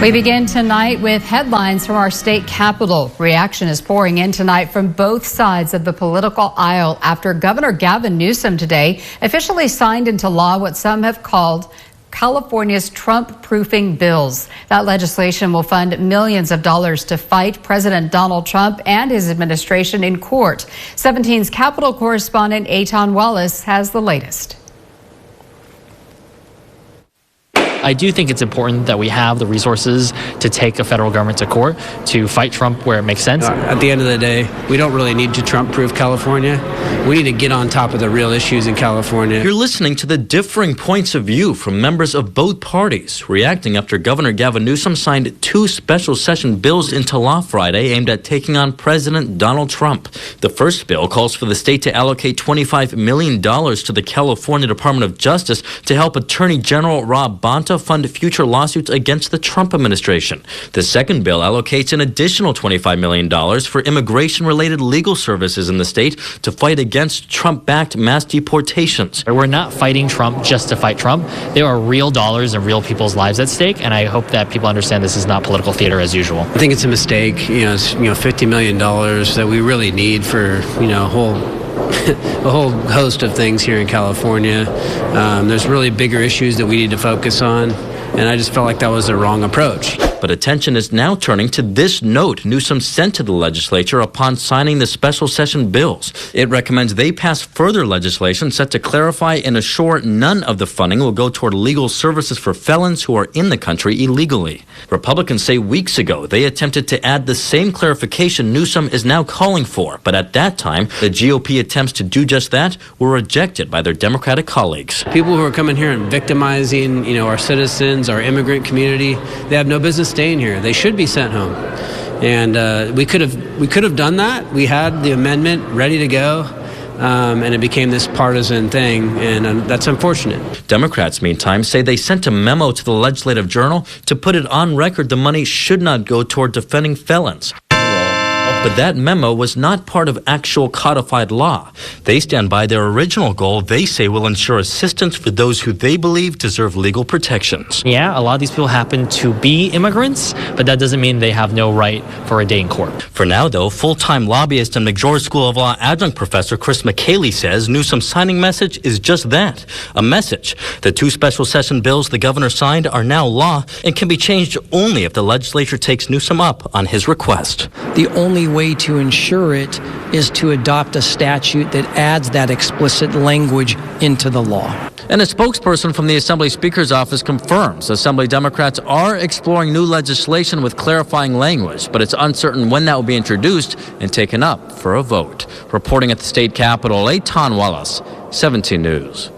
We begin tonight with headlines from our state capitol. Reaction is pouring in tonight from both sides of the political aisle after Governor Gavin Newsom today officially signed into law what some have called California's Trump-proofing bills. That legislation will fund millions of dollars to fight President Donald Trump and his administration in court. 17's Capitol correspondent Eitan Wallace has the latest. I do think it's important that we have the resources to take a federal government to court to fight Trump where it makes sense. At the end of the day, we don't really need to Trump-proof California. We need to get on top of the real issues in California. You're listening to the differing points of view from members of both parties, reacting after Governor Gavin Newsom signed two special session bills into law Friday aimed at taking on President Donald Trump. The first bill calls for the state to allocate $25 million to the California Department of Justice to help Attorney General Rob Bonta fund future lawsuits against the Trump administration. The second bill allocates an additional $25 million for immigration-related legal services in the state to fight against Trump-backed mass deportations. We're not fighting Trump just to fight Trump. There are real dollars and real people's lives at stake, and I hope that people understand this is not political theater as usual. I think it's a mistake. It's $50 million that we really need for a whole host of things here in California. There's really bigger issues that we need to focus on, and I just felt like that was the wrong approach. But attention is now turning to this note Newsom sent to the legislature upon signing the special session bills. It recommends they pass further legislation set to clarify and assure none of the funding will go toward legal services for felons who are in the country illegally. Republicans say weeks ago they attempted to add the same clarification Newsom is now calling for, but at that time, the GOP attempts to do just that were rejected by their Democratic colleagues. People who are coming here and victimizing, our citizens, our immigrant community, they have no business staying here. They should be sent home. And we could have done that. We had the amendment ready to go, and it became this partisan thing, and that's unfortunate. Democrats, meantime, say they sent a memo to the Legislative Journal to put it on record the money should not go toward defending felons. But that memo was not part of actual codified law. They stand by their original goal they say will ensure assistance for those who they believe deserve legal protections. Yeah, a lot of these people happen to be immigrants, but that doesn't mean they have no right for a day in court. For now, though, full-time lobbyist and McGill School of Law adjunct professor Chris McKaylee says Newsom's signing message is just that, a message. The two special session bills the governor signed are now law and can be changed only if the legislature takes Newsom up on his request. The only way to ensure it is to adopt a statute that adds that explicit language into the law. And a spokesperson from the Assembly Speaker's office confirms Assembly Democrats are exploring new legislation with clarifying language, but it's uncertain when that will be introduced and taken up for a vote. Reporting at the state capitol, Eitan Wallace, 17 News.